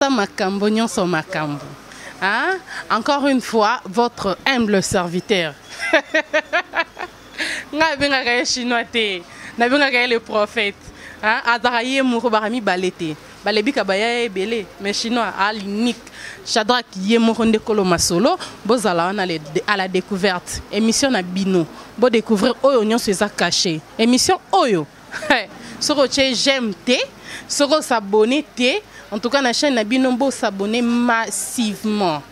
ata makambo nyonso makambo. Hein? Encore une fois, votre humble serviteur. Nga benga kaya chinois te, na benga kaya le prophète. Hein? Azaraye mouro barami balete. Balebi kabaya belé, mais chinois à l'unique. Shadrach Yemoro Ndekolo Masolo, bozala à la découverte. Émission na bino, bo découvrir oyo nyonso eza caché. Émission oyo. Soro j'aime te, soro s'abonner te. En tout cas, la chaîne na bino bo s'abonner massivement.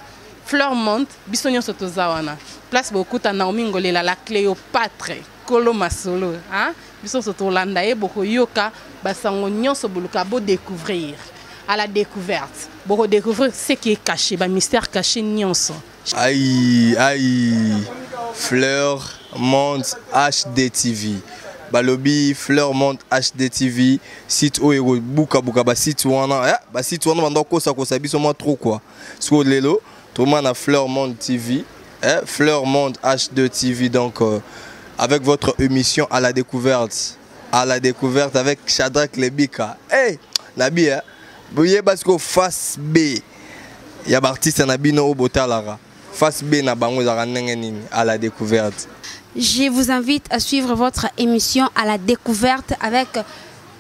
Fleur monte, biso nyonso tozawana. Place beaucoup ta Naomi Ngolela la Cléopâtre, Kolo Masolo, hein? Biso soto landaye boko yoka basango nyonso boluka bo découvrir. À la découverte. Pour découvrir ce qui est caché, le mystère caché nyonso. Aïe, aïe, Fleur Monte HD TV. Balobi Fleur Monte HD TV. Site où est buka buka ba site wana, ba site wana bando kosa kosa biso mo trop quoi. Sur lelo, tout le monde a Fleur Monte TV, Fleur Monte HD TV donc avec votre émission à la découverte avec Shadrach Lebika. Hey, Nabi hein. Parce que face B, il y a des artistes au Botalara. Face B, à la découverte. Je vous invite à suivre votre émission à la découverte avec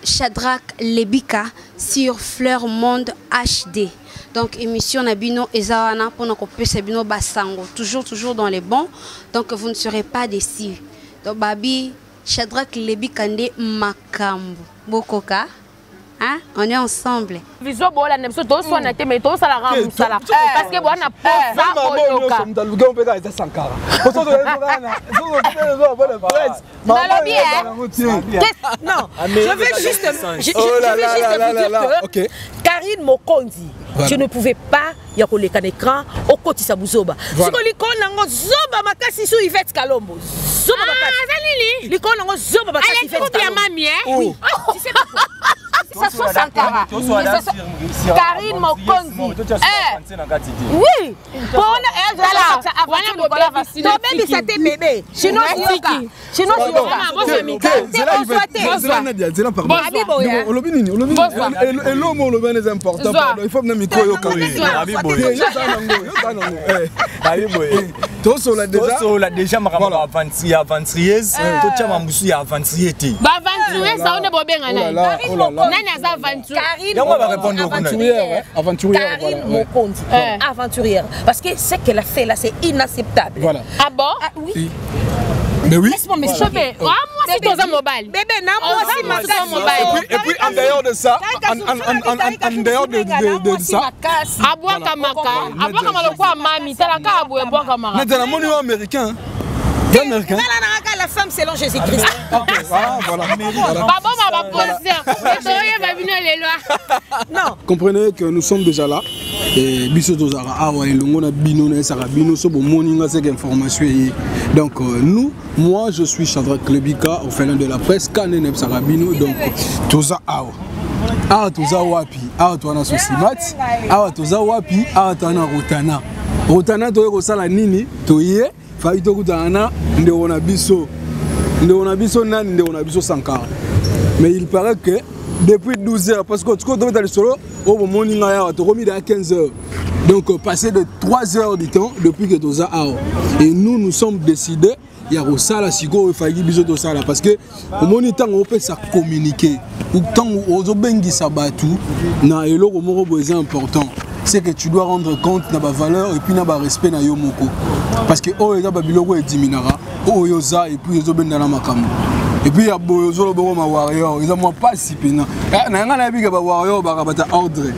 Shadrach Lebika sur Fleur Monde HD. Donc, émission Nabino et Zawana pour nous couper Sabino Bassango. Toujours dans les bons. Donc, vous ne serez pas déçus. Donc, Babi, Shadrach Lebika Nde Makambu. Bokoka. Hein? On est ensemble. Viso bola nemso to so na te me to sala ramu sala parce que bona posa oyoka ndaluga mpeka eza sankara poso to ezokana zo bonne presse non je veux juste que Karine Mokonzi je ne pouvais pas ya koleka na écran okotisa buzoba siko likona ngo zoba makasi su Yvette Kalombo zoba makasi likona ngo zoba makasi Yvette Kalombo mami oui tu sais ça soit Sankara. Karine Mokonzi. Oui. Pour bébé c'était bébé. Sinon aventurière. Parce que ce qu'elle a fait là, c'est inacceptable. Voilà. Ah bon? Ah, oui. Mais oui. Laisse-moi me choper. Ah, moi, c'est dans un mobile. Bébé, non, moi, c'est ma mobile. Et puis, en dehors de ça, en dehors de ça, Aboua Kamaka. Aboua Kamaka, quoi, mamie? T'as la carte à Aboua Kamaka. Mais t'as un monument américain. Américain. La femme selon Jésus-Christ. Non. Comprenez que nous sommes déjà là. Et donc nous, moi je suis Shadrach Lebika, au félin de la presse, Kanenem Sarabino, donc Toza Ao. Ah Toza Wapi, ah Toana Sosimat, ah Toza Wapi, ah Toana Rotana. Rotana Toye Sala Nini, Toye. Faito kutana ndio na biso nani ndio na biso Sankara. Mais il paraît que depuis 12 heures parce que tu connais dans le solo au morning là tu remis à 15 heures. Donc passé de 3 heures du temps depuis que Toza Ao. Et nous sommes décidés il y a Rosala Sigo et Faïgi biso Toza là parce que au morning temps on peut ça communiquer. Ou temps au bengi sabatu na eloko moko besoin important. C'est que tu dois rendre compte de la valeur et puis de la respect de Yomoko. Parce que oh il y a babiloko et diminara, oh yoza et puis yozo benda na makamu. Et puis il y a bozo le bon warrior, ils ont pas si pena. Na ngana bi ba warrior ba bata ordre.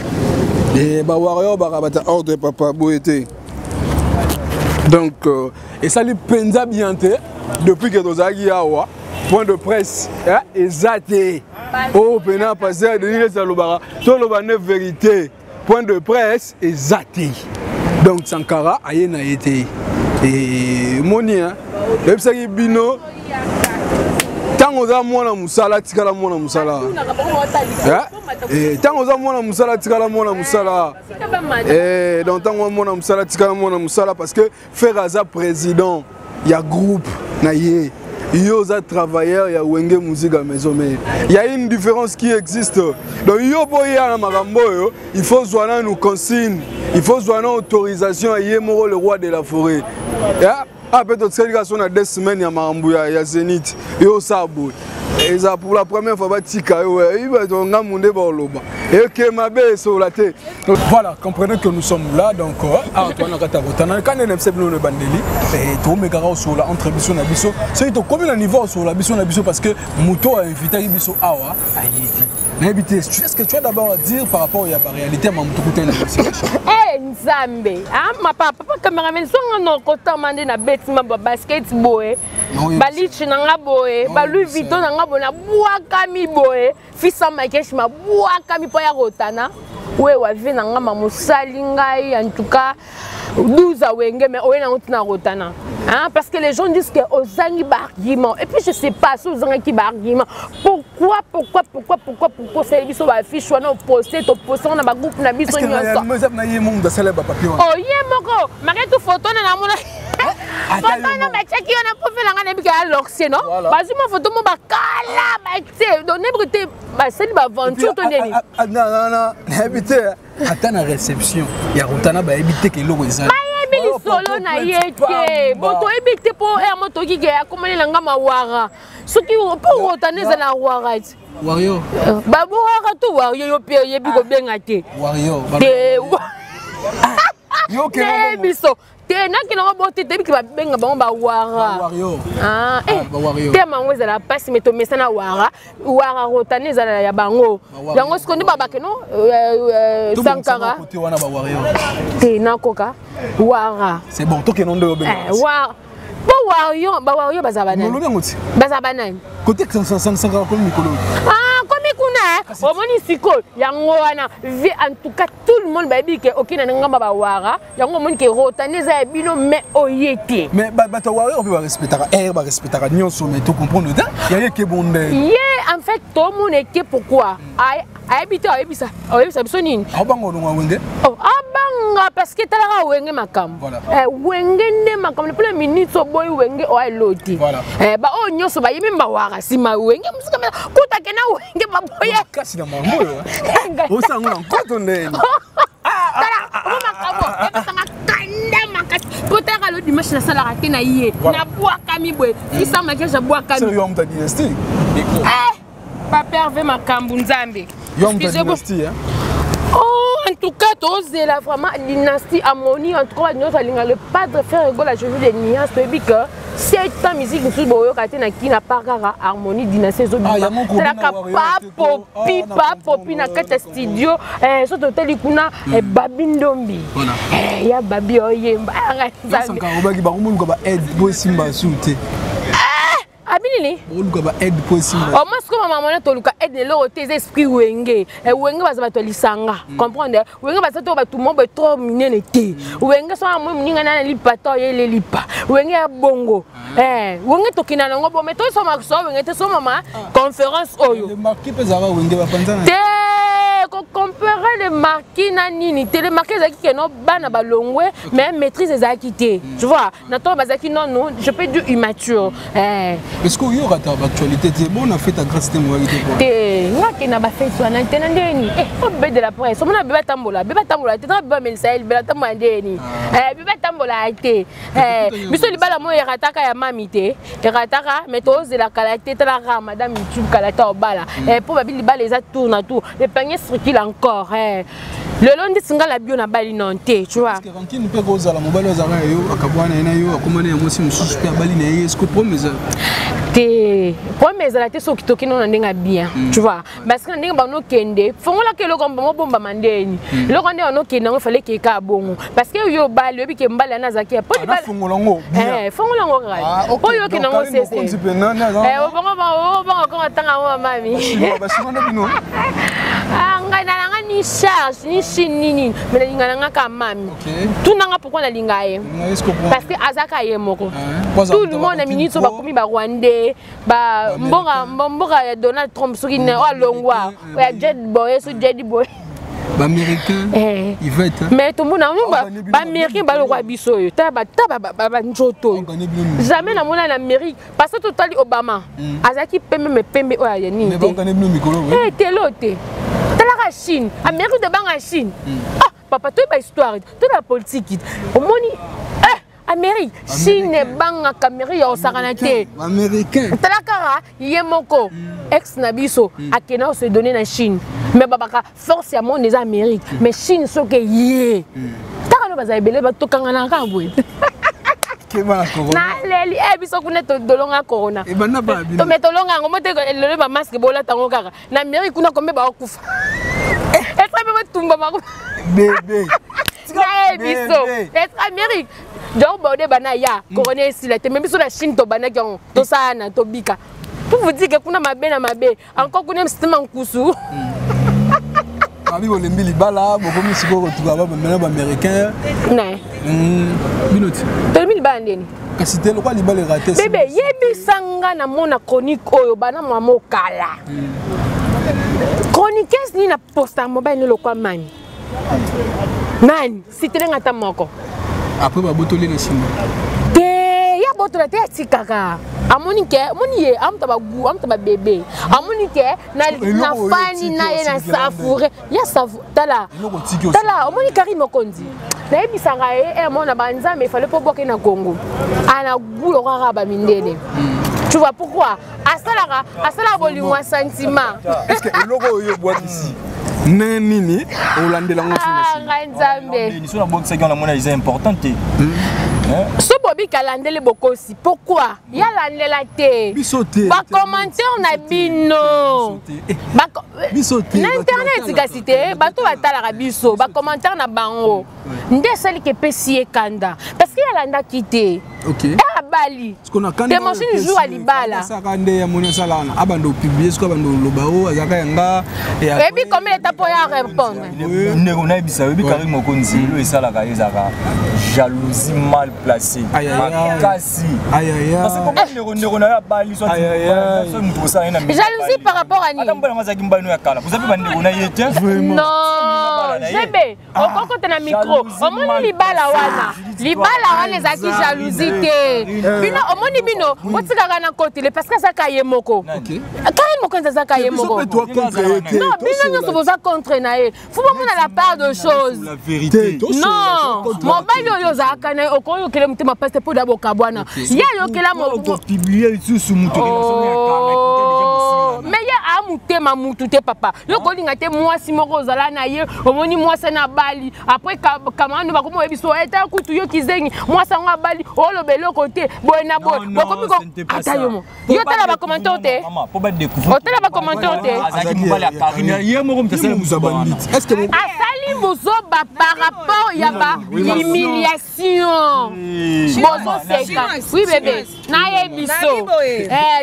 Et ba warrior ba bata ordre papa boete. Donc et ça lui penza bien te depuis que Dozagi awa point de presse exacté. Oh pena passer de dire ça lobara. To loba neuf vérité. Point de presse est zaté. Donc Sankara a été. Et moni hein. Le psaki bino. Tant aux amours la musala tika la mona musala. Et tant aux amours la musala tika la mona musala. Et donc tant aux mona musala tika la mona musala parce que faire Aza président, il y a groupe naïe. il y a travailleurs, il y a Wenge musique à maison, mais il y a une différence qui existe. Donc il faut soit nous consigne, il faut soit une autorisation à Yemoro le roi de la forêt. Peut-être que a 2 semaines, il y a Zénith, il y a Sabo. Et ça pour la première fois, voilà, comprenez que nous sommes là, donc Antoine Katarotana, quand on est le bandeli, et tout le monde sur la entre Bisso et Bisso, c'est combien de niveau sur la Bisso et Bisso parce que Mouto a invité Bisso Awa à Yéti. Est-ce que tu as d'abord à dire par rapport à la réalité à Mouto Kouten? Eh, Nzambe, ma papa, cameraman, son nom, quand on m'a dit na bêtiment basket boy, balich nanga boy, Louis Vuitton nanga boy, na boaka mi boy, fils en maquillage ma boaka mi poya rotana. Ouais, ouais, vient nanga mamusali ngai, en tout cas 12 à Wenge, mais ouais na rotana. Hein, parce que les gens disent que aux arguments. Et puis je sais pas si aux arguments. Pourquoi c'est les affiches on a posté on a groupe na biso nyonso. Oh yemoko, marquez photo na mona. Photo na machaki on a profil na nebika alors c'est non. Bazi ma photo mo bakala maite. Donc nebrité ba c'est ba aventure to neni. Non, habité. Attends la réception. Ya rotana ba habité que lo ezali. Solo na yete moto ebite po moto ki ga komani langa mawara soki po rotaneza na wara wario babu wara tu wario yo pe yebi ko benga te wario yo ke biso te na ki na bote te bi ba benga bango ba wara wario te mango za la passe meto mesana wara rotaneza ya bango yango sikondi babake no Sankara te na koka wara c'est bon toi que non de wara po wario bazabana bazabana côté que ça comme Nicolo comme kuna omoni siko yango wana en tout cas tout le monde ba bi ke okina ngamba ba wara yango omoni ke rotaneza ya bino mais oyete mais bato wario on peut respecter ba respecter nyonso mais tu comprendre il y a que bon en fait tout le monde est pourquoi habité ça biso nini abango no wenge abanga parce que tala wenge makam wenge nde makam le premier minute boy wenge o eloti ba o nyoso ba yimi ba wara sima wenge musika kuta kena wenge ba boya kasi na mango o sango na koto ndeni tala o makamo tanga kanda makasi potaka lo dimanche na sala raté na yé na boa kami boy isa makeja boa kami c'est yom ta dynastie pas pervé makambu nzambe yom ta dynastie oh en tout cas c'est la vraiment dynastie harmonie en tout cas nous allons le padre faire rigolo la cheveux de nuances puis que c'est ta musique nous boyo katé na kina parara harmonie dynastie zo biba la pa popi na kata studio so totali kuna babindombi ya babi oyemba sanka obaki ba kumuntu ko ba aide bo simba soute abinili oluka ba aide possible o mas ko mama mona to luka aide le tes esprit wenge wenge baza to lisanga comprendre wenge baza to ba tout monde trop minene te wenge so mo mninga na lipato yele lipa wenge ya bongo wenge to kina ngo bo meto so ma so wenge te so mama conférence oyo le marquis pezara wenge ba panzana te ko comparer le marquis na nini te le marquis zaki ke no bana balongwe mais maîtrise ezaki te tu vois na to bazaki non je peux dire immature est-ce que yo rata actualité c'est bon on a fait ta grâce te moi te ngaki na ba fête wana tena ndeni o be de la presse on a beba tambola te tra beba mensael bela tambola ndeni beba tambola te biso libala mo erataka ya mami te erataka mais to zela kalate te la madame YouTube kalata obala pour babi libala eza tourne tout le panier circule encore le long de singa la bio na bali non te tu vois parce que rankine peut rosa la mobile ozara yo akabwana na yo akomana ya mosi mususu pe bali na ye est-ce que promesa te promesa la te so kitoki non ndenga bien tu vois parce que ndenga ba no kende fongola ke lo komba mo bomba mandeni lo konde ono kende ngo fallait ke ka bongo parce que yo bali yo bi ke mbala na zaki po di bali fongola ngo fongola ngo rai po yo ke nango sese bongo ko tanga mo mami ngana ni charge ni chinini mais ngana ngaka mami tout nanga pourquoi na lingaye parce que azaka ye moko tout le monde a minute ba komi ba Rwandais ba mbonga ya Donald Trump soki ne o longwa ya Jet Boy so Jet Boy Américain. Il va être. Mais tout le monde américain ba le roi biso yo. Ta ba njoto. Jamais na mona na Amérique parce que tout ali Obama. Azaki pembe oya yani. Mais ba ngane bino mikolo. Eh telote. Tala Chine, Amérique de banga Chine. Ah papa toi ba histoire, toi la politique. Omoni Amérique, Chine banga Amérique ya osakana te. Américain. Talakara yemoko ex nabiso akena se donner na Chine. Mais babaka force ya monde des Amériques, mais Chine soke yé. Takalo bazay belé ba tokanga na kabwe. Keba corona. Na leli biso kuna to dolonga corona. E bana ba bino. To metolonga ngomote le ba masque bola tango kaka. Na Amérique kuna kombe ba okufa. Etra be tumba mako. Bébé. Na biso. Etra Amérique. Donc, bordé bana ya, corona ici là, même sur la Chine to bana kion, to sana, to bika. Pour vous dire que kuna mabe na mabe, encore kuna système en kusu. Abi ko lembi libala, boko misiko ko tuba ba maintenant américain. Non. Binoti. 2000 bandeni. Kasi te lokwa libala raté. Bébé, yebi sanga na mona chronique oyo bana mwa kala. Chroniqueuse ni na posta mobile ni lokwa mani. Nani, c'était ngata moko. Après ba botoli na Chine. Te ya botola te tikaka. Amoni ke, amoni ye, amta ba bébé. Amoni ke na fani na ye na safoure. Ya safoure tala. Tala, amoni Karim Mokonzi. Na ebisanga e mona banza mais il fallait pas boire na Congo. Ana gulo rara ba mindele. Tu vois pourquoi? Asala bolingo sentiment. Est-ce que le logo yo boit ici? Nini Hollande la Nzambe. Sur la bonne seconde la monnaie est importante. Ce bobi kalandele bokosi. Pourquoi? Ya landela te. Ba commentaire na bino. L'internet gasité, ba to batala biso, ba commentaire na bango. Nde sali ke pesi kanda. Parce que ya landa quitté. OK. À Bali. Ce qu'on a quand même jour à Libala. Ça kande ya monia sala na abando publier ce ko bando lobao azaka yanga et puis comment l'état pour y répondre. On a bisa bi Karim Mokonzi lo esala ka ezaka jalousie mal placée. Kasi. Parce que comment on a Bali soit jalousie par rapport à ni. Attends pas ngazaki mbano ya kala. Vous avez pas ndeko na yete? Non. Jebe, au côté na micro. Omoni libala wana ezaki jalousie te. Bino omoni bino, otikaka na côté parce que ça kaye moko. OK. Kaye moko ça kaye moko. Non, bino nyoso boza contre na ye. Faut pas prendre la part de choses. La vérité. Non. Mobile yo za kana okoyo kele mtima paste pour d'abord kabwana. Ya yo kela mo publier sous mutu mais ya amutema mutute papa. Yo kolinga te mwasi moko zala na ye, omoni mwasi na Bali. Après kamano ba komo ebiso eta kutu yo kizengi, mwasi nga Bali, olobelo côté, boyna boy. Bokomi ko atayomo. Yo tala ba commentaire te. Pour ba découvrir. O tala ba commentaire te. Azaki mbala Karim ye moko mtasala muzabandi. Est-ce que asali muzoba par rapport ya ba humiliation. Bozo seka. Oui bébé. Na ye biso.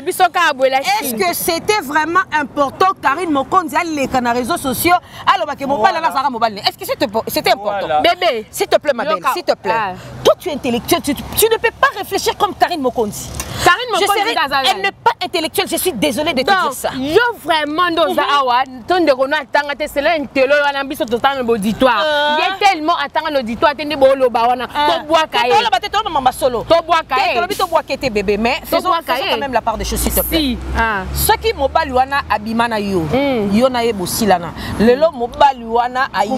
Biso ka boela. Est-ce que c'était vraiment important Karim Mokonzi à les réseaux sociaux alors que mobile là ça mobile est-ce que c'était important bébé s'il te plaît ma belle s'il te plaît toi tu es intellectuel tu ne peux pas réfléchir comme Karim Mokonzi. Elle n'est pas intellectuelle, je suis désolée de te dire ça. Yo vraiment dans awa ton de rona tanga te c'est l'intello wana biso to tanga auditoire. Il est tellement attendre l'auditoire tende bolo ba wana to bois kaé. To la batte to mama solo. To bois kaé. To to bois kété bébé mais faisons quand même la part des choses s'il te plaît. Si. Ce qui mobile wana abimana yo. Yo na ye bosilana. Lelo mobile wana aye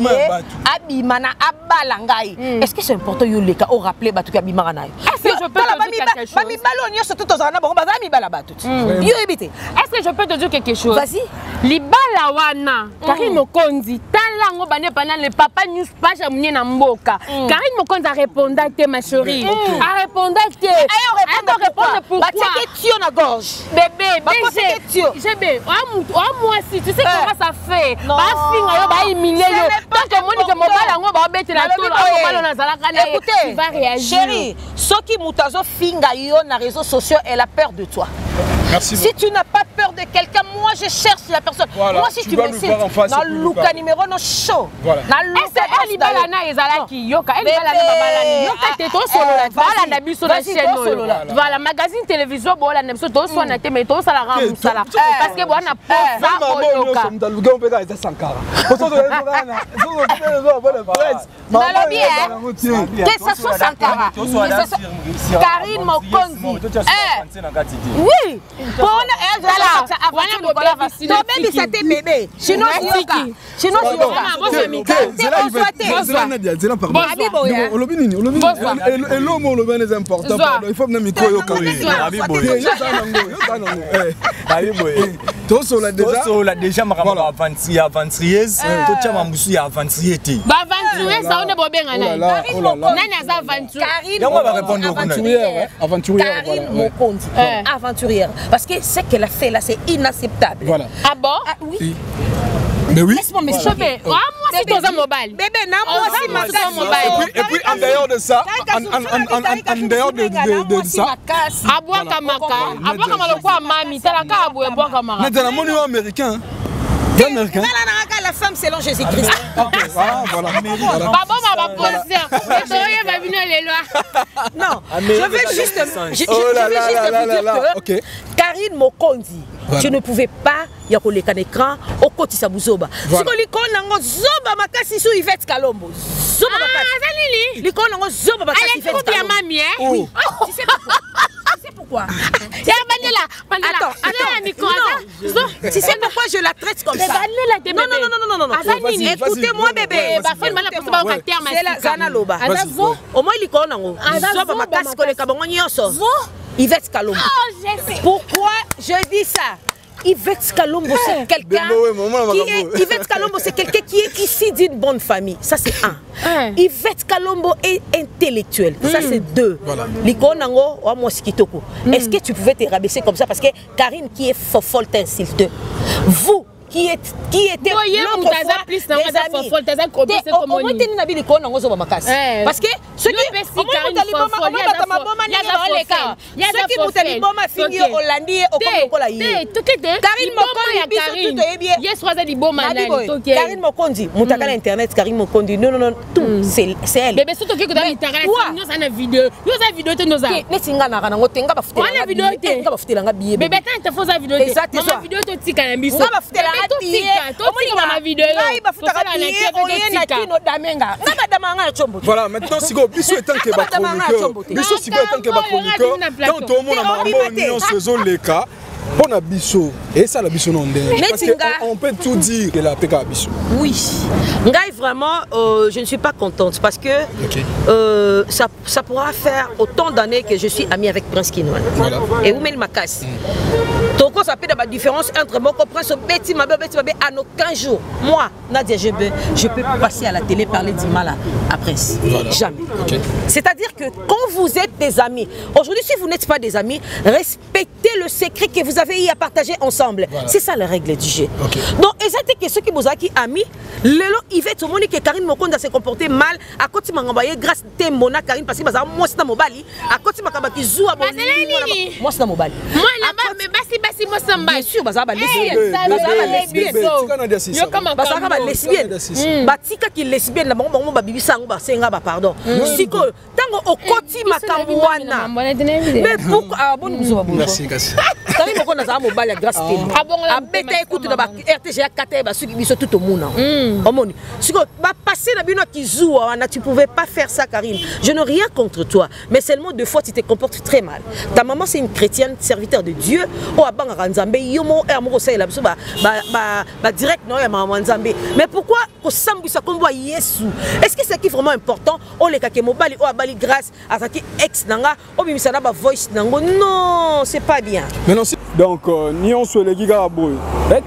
abimana abalangai. Est-ce que c'est important yo leka au rappeler batuka abimana na yo? Est-ce que je peux te dire quelque chose? Mami balonio surtout aux ana bon bazami balaba tout. Yo ebité. Est-ce que je peux te dire quelque chose? Vas-y. Libala wana Karim Mokonzi talango bane pendant le papa news page amunye na mboka. Karim Mokonzi a répondu te ma chérie. A répondu te. Elle répondre pourquoi? Tu na gorge. Bébé, bébé. Moi si tu sais comment ça fait. Ba finga yo ba humilier yo. Donc moni que mobala ngo ba bete na tout mobala na zalaka na. Écoutez, tu vas réagir. Chérie, ce qui mutazo finga yo na réseaux sociaux, elle a peur de toi. Merci. Si tu n'as pas peur de quelqu'un, moi je cherche la personne. Voilà. Moi si tu me cites, dans Luka numéro no show. Voilà. Elle libala na ezalaki yoka. Elle libala na babalani. Yoka te to solo la. Voilà na biso na chaîne. Voilà magazine télévision bola na biso to so na te mais to sala ram sala. Parce que bona posa oyoka. Ndaluga on peut être Sankara. Nalobi que ça soit Sankara. Karine Mokonzi. Oui. Pour elle ça t'est bébé. Sinon sinon déjà aventureuse, aventurière. Parce que ce qu'elle a fait là, c'est inacceptable. Voilà. Ah bon? Oui. Mais oui. Laisse-moi m'échapper. Moi, c'est dans un mobile. Bébé, non, moi aussi, ma mobile. Et puis, en dehors de ça, en dehors de ça, à boire kamaka, quoi, mamie, t'as la carte à boire kamaka. c'est un monument américain. La femme selon Jésus-Christ. Voilà. Non, je veux juste vous dire que Karine Mokonzi, je ne pouvais pas y avoir l'écran écran au côté de Buzoba. Si on lit qu'on a zoba makasi sous Yvette Kalombo. Zoba makasi. Lit qu'on a zoba makasi Yvette Kalombo. Oui. Tu sais pourquoi? Pourquoi? Attends. Tu sais pourquoi je la traite comme ça? Non. Écoutez-moi, bébé. C'est la Zana Loba. Au moins, il y Yvette Kalombo. Pourquoi je dis ça? Yvette Kalombo, c'est quelqu'un Yvette Kalombo, c'est quelqu'un qui est ici d'une bonne famille. Ça, c'est un. Yvette Kalombo est intellectuelle. Ça, c'est deux. Est-ce que tu pouvais te rabaisser comme ça? Parce que Karine, qui est folle, t'insulte. Vous, qui était l'autre fois des amis. Au moins, tu n'as pas de parce que ceux qui Karine Mokonzi, Moutaka internet, Karine Mokonzi, non, tout, c'est elle. Bébé, surtout que tu as internet, nous avons une vidéo. Nous avons une vidéo de nos amis. Bébé, tu as une vidéo de Tikanambi. Voilà, maintenant si vous biso étant que ba chroniqueur, biso si vous étant que ba chroniqueur, quand tout le monde a union saison les cas, on a biso et ça la biso non parce qu'on peut tout dire que la PK biso. Oui. Ngai vraiment je ne suis pas contente parce que ça pourra faire autant d'années que je suis amie avec Prince Kinoan et Oumel Makas. Donc ça peut y avoir une différence entre mon Prince Betty Mabé en aucun jour. Moi, Nadia Jebe, je peux passer à la télé parler du mal à Prince. Jamais. C'est-à-dire que quand vous êtes des amis, aujourd'hui si vous n'êtes pas des amis, respectez le secret que vous avez eu à partager ensemble. C'est ça la règle du jeu. Donc, exactement que ceux qui vous ont ami, Lelo, Yvette, tout le monde que Karine Mokonda s'est comporté mal, à côté de m'envoyer grâce à Mona Karine, parce que moi c'est dans mon bali, à côté de ma qui joue à mon moi c'est dans mon bali. Moi là-bas, mais basi moi c'est bien sûr, bah ça va lesbienne. Batika qui lesbienne, la maman ba bibi sango ba senga ba pardon. Siko, tango okoti makamwana. Mais pourquoi bon nous va bon. Merci Kassi. Karine Mokonda za mobali à grâce à beta écoute na ba RTG 4 ba suki biso tout au monde. Omoni. Siko ba passer na bino qui joue, tu pouvais pas faire ça Karine. Je n'ai rien contre toi, mais seulement deux fois tu te comportes très mal. Ta maman c'est une chrétienne, serviteur de Dieu. O abanga Nzambe yomo ermo ça la biso ba direct non ya maman Nzambe. Mais pourquoi ko sambisa kombo Yesu? Est-ce que c'est qui vraiment important? O le kake mobali o abali grâce à sa qui ex nanga o bimisa na ba voice nango. Non, c'est pas bien. Donc ni on se les giga boy.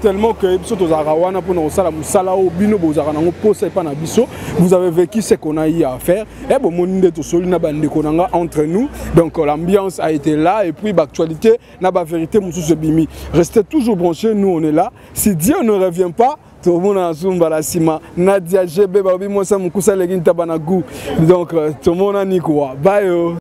Tellement que biso to zarawana pour nous sala musala o bino bozara nango poser pas na biso. Vous avez vécu ce qu'on a eu à faire. Et bon monde to solina bande konanga entre nous. Donc l'ambiance a été là et puis l'actualité na ba vérité mususu bimi. Restez toujours branchés, nous on est là. Si Dieu ne revient pas, tout le monde a zumba la sima. Nadia Jebe babi moi ça mukusa leginta banagu. Donc tout le monde a ni quoi. Bye.